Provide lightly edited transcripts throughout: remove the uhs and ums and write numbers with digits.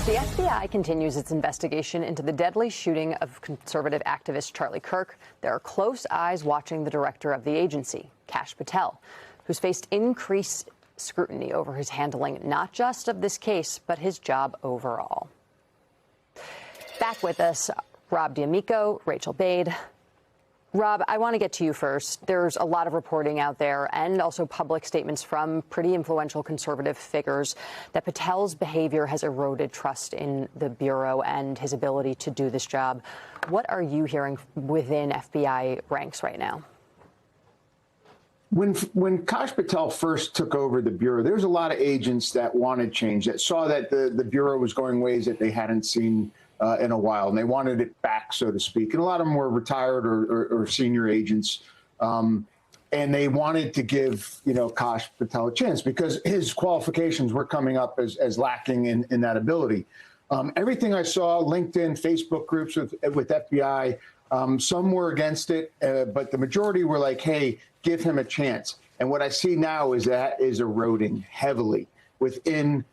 As the FBI continues its investigation into the deadly shooting of conservative activist Charlie Kirk, there are close eyes watching the director of the agency, Kash Patel, who's faced increased scrutiny over his handling not just of this case, but his job overall. Back with us, Rob D'Amico, Rachel Bade. Rob, I want to get to you first. There's a lot of reporting out there and also public statements from pretty influential conservative figures that Patel's behavior has eroded trust in the Bureau and his ability to do this job. What are you hearing within FBI ranks right now? When Kash Patel first took over the Bureau, there was a lot of agents that wanted change, that saw that the Bureau was going ways that they hadn't seen in a while, and they wanted it back, so to speak. And a lot of them were retired or senior agents, and they wanted to give, Kash Patel a chance because his qualifications were coming up as lacking in that ability. Everything I saw, LinkedIn, Facebook groups with FBI, some were against it, but the majority were like, hey, give him a chance. And what I see now is that is eroding heavily within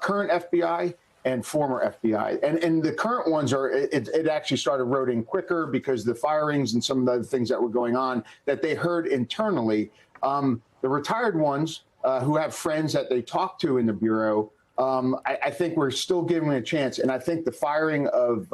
current FBI and former FBI. And the current ones it actually started eroding quicker because the firings and some of the other things that were going on that they heard internally. The retired ones who have friends that they talk to in the Bureau, I think we're still giving a chance. And I think the firing of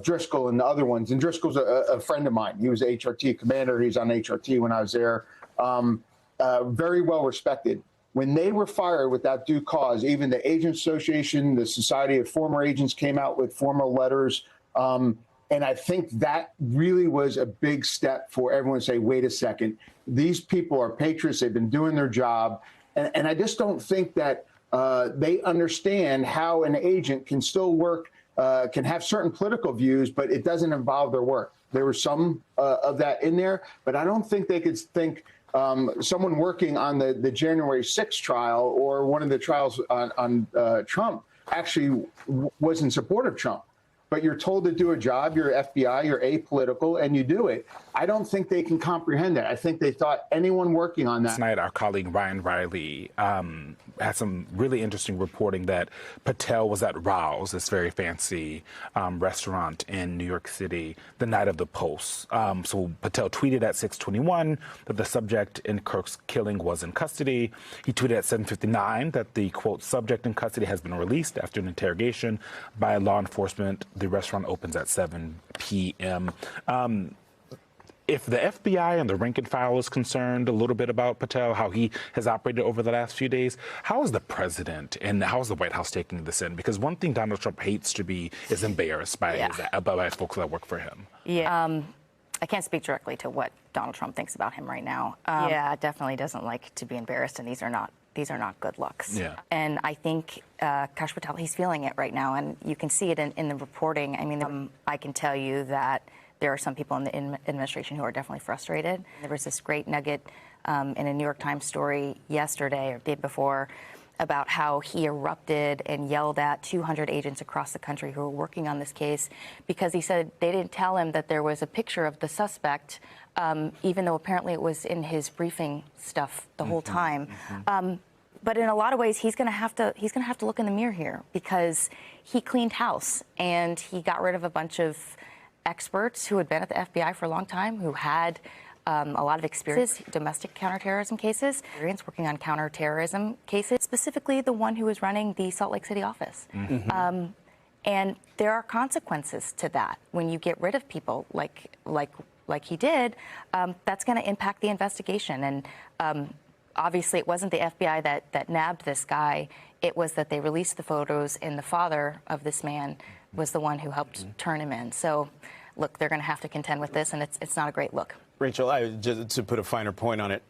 Driscoll and the other ones, and Driscoll's a friend of mine. He was HRT commander. He's on HRT when I was there. Very well respected. When they were fired without due cause, even the Agents Association, the Society of Former Agents came out with formal letters. And I think that really was a big step for everyone to say, wait a second, these people are patriots. They've been doing their job. And I just don't think that they understand how an agent can still work, can have certain political views, but it doesn't involve their work. There was some of that in there, but I don't think they could think someone working on the January 6th trial or one of the trials on Trump actually was in support of Trump. But you're told to do a job, you're FBI, you're apolitical, and you do it. I don't think they can comprehend that. I think they thought anyone working on that. Last night, our colleague Ryan Riley had some really interesting reporting that Patel was at Rao's, this very fancy restaurant in New York City, the night of the post. So Patel tweeted at 6:21 that the subject in Kirk's killing was in custody. He tweeted at 7:59 that the, quote, subject in custody has been released after an interrogation by law enforcement. The restaurant opens at 7 p.m. If the FBI and the rank and file is concerned a little bit about Patel, how he has operated over the last few days, how is the president and how is the White House taking this in? Because one thing Donald Trump hates to be is embarrassed by his folks that work for him. Yeah. I can't speak directly to what Donald Trump thinks about him right now. Definitely doesn't like to be embarrassed, and these are not good looks. Yeah. And I think Kash Patel, he's feeling it right now, and you can see it in the reporting. I mean, I can tell you that there are some people in the administration who are definitely frustrated. There was this great nugget in a New York Times story yesterday or the day before about how he erupted and yelled at 200 agents across the country who were working on this case because he said they didn't tell him that there was a picture of the suspect, even though apparently it was in his briefing stuff the whole time. But in a lot of ways, he's going to have to look in the mirror here because he cleaned house and he got rid of a bunch of experts who had been at the FBI for a long time, who had a lot of experience, domestic counterterrorism cases, experience working on counterterrorism cases, specifically the one who was running the Salt Lake City office. And there are consequences to that when you get rid of people like he did. That's going to impact the investigation. And obviously, it wasn't the FBI that nabbed this guy. It was that they released the photos, and the father of this man was the one who helped turn him in. So, look, they're going to have to contend with this, and it's not a great look. Rachel, just to put a finer point on it,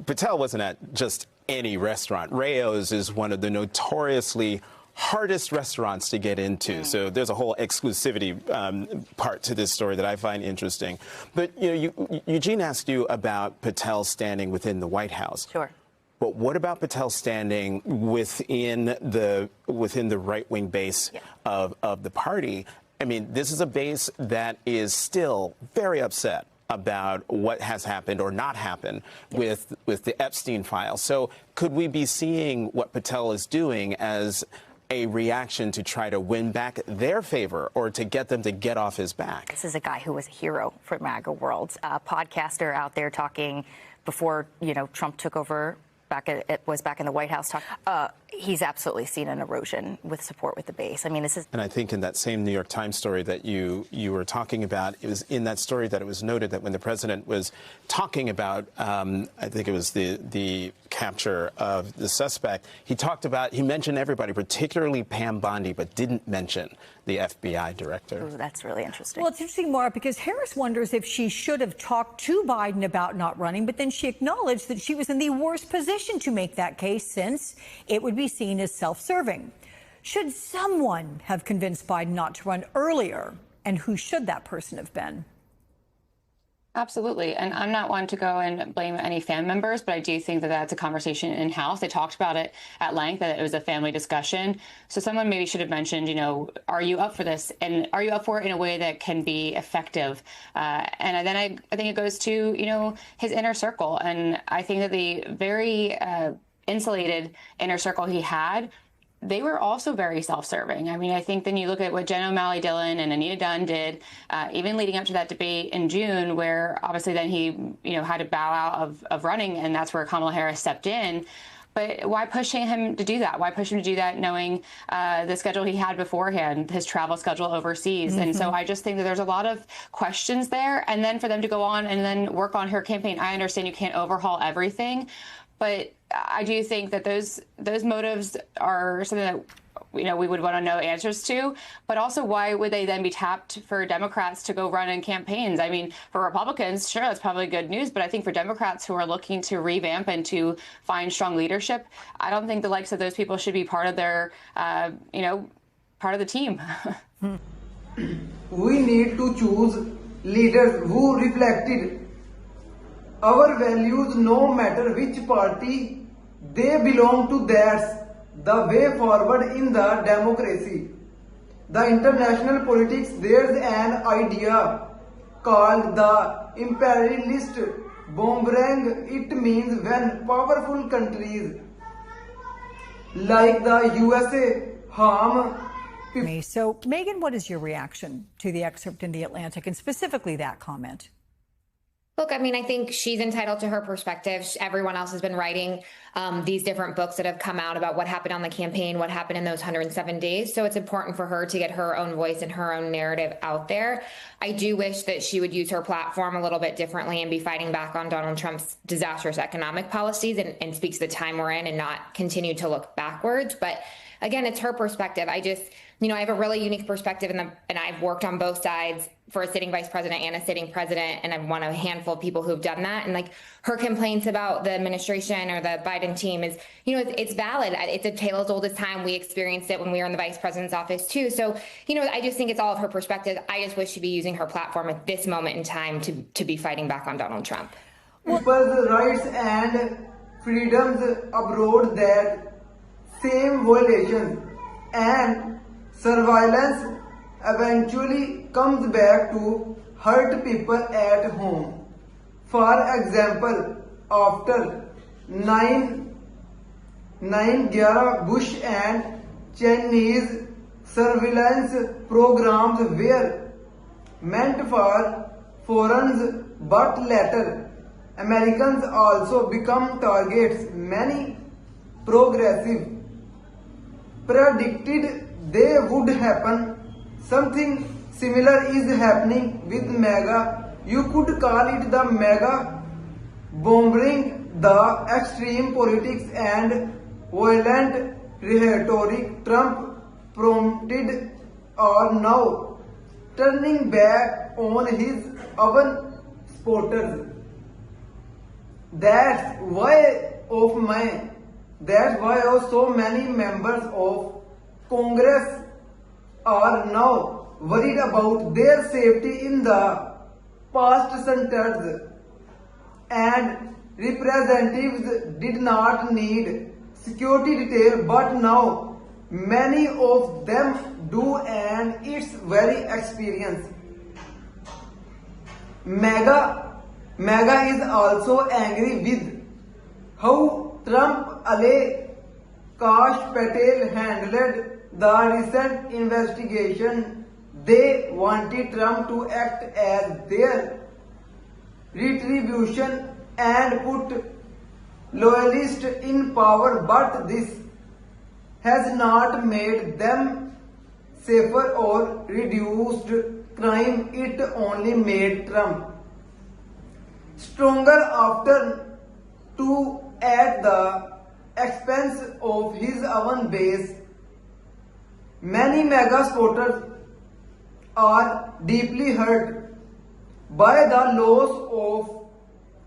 Patel wasn't at just any restaurant. Rao's is one of the notoriously hardest restaurants to get into. So there's a whole exclusivity part to this story that I find interesting. But Eugene asked you about Patel standing within the White House. Sure. But what about Patel standing within the right-wing base of the party? I mean, this is a base that is still very upset about what has happened or not happened with the Epstein file. So could we be seeing what Patel is doing as a reaction to try to win back their favor or to get them to get off his back. This is a guy who was a hero for MAGA world, a podcaster out there talking before, Trump took over. Was back in the White House. He's absolutely seen an erosion with support with the base. I mean, this is. And I think in that same New York Times story that you were talking about, it was in that story that it was noted that when the president was talking about, I think it was the capture of the suspect, he mentioned everybody, particularly Pam Bondi, but didn't mention the FBI director. Ooh, that's really interesting. Well, it's interesting, Maura, because Harris wonders if she should have talked to Biden about not running, but then she acknowledged that she was in the worst position to make that case since it would be seen as self-serving. Should someone have convinced Biden not to run earlier, and who should that person have been? Absolutely. And I'm not one to go and blame any family members, but I do think that that's a conversation in-house. They talked about it at length, that it was a family discussion. So someone maybe should have mentioned, are you up for this? And are you up for it in a way that can be effective? And then I think it goes to, his inner circle. And I think that the very insulated inner circle he had, they were also very self-serving. I mean, I think then you look at what Jen O'Malley Dillon and Anita Dunn did, even leading up to that debate in June, where obviously then he, had to bow out of running, and that's where Kamala Harris stepped in. But why pushing him to do that? Why push him to do that knowing the schedule he had beforehand, his travel schedule overseas? Mm-hmm. And so I just think that there's a lot of questions there. And then for them to go on and then work on her campaign, I understand you can't overhaul everything, but I do think that those motives are something that we would want to know answers to. But also, why would they then be tapped for Democrats to go run in campaigns? I mean, for Republicans, sure, that's probably good news. But I think for Democrats who are looking to revamp and to find strong leadership, I don't think the likes of those people should be part of their, part of the team. We need to choose leaders who reflected our values, no matter which party they belong to. That's the way forward in the democracy. The international politics, there's an idea called the imperialist boomerang. It means when powerful countries like the USA harm. So, Megan, what is your reaction to the excerpt in The Atlantic, and specifically that comment? Look, I mean, I think she's entitled to her perspective. Everyone else has been writing these different books that have come out about what happened on the campaign, what happened in those 107 days. So it's important for her to get her own voice and her own narrative out there. I do wish that she would use her platform a little bit differently and be fighting back on Donald Trump's disastrous economic policies and speak to the time we're in and not continue to look backwards. But again, it's her perspective. I have a really unique perspective, and I've worked on both sides for a sitting vice president and a sitting president, and I'm one of a handful of people who've done that. And her complaints about the administration or the Biden team is, it's valid. It's a tale as old as time. We experienced it when we were in the vice president's office too. So, I just think it's all of her perspective. I just wish she'd be using her platform at this moment in time to be fighting back on Donald Trump. People's rights and freedoms abroad, that same violations and surveillance eventually comes back to hurt people at home. For example, after 9/11, Bush and Cheney's surveillance programs were meant for foreigners, but later Americans also become targets. Many progressive predicted they would happen. Something similar is happening with MAGA. You could call it the MAGA boomerang. The extreme politics and violent rhetoric Trump prompted are now turning back on his own supporters. That's why so many members of Congress are now worried about their safety in the past centuries, and representatives did not need security detail, but now many of them do, and it's very experience. MAGA is also angry with how Trump allowed Kash Patel handled the recent investigation, they wanted Trump to act as their retribution and put loyalists in power, but this has not made them safer or reduced crime. It only made Trump stronger after to at the expense of his own base. Many mega supporters are deeply hurt by the loss of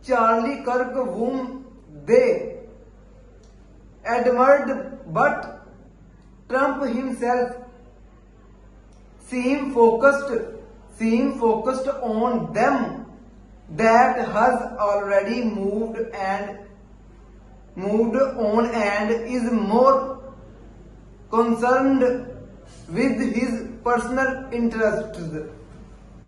Charlie Kirk, whom they admired, but Trump himself seemed focused on them, that has already moved on and is more concerned with his personal interests.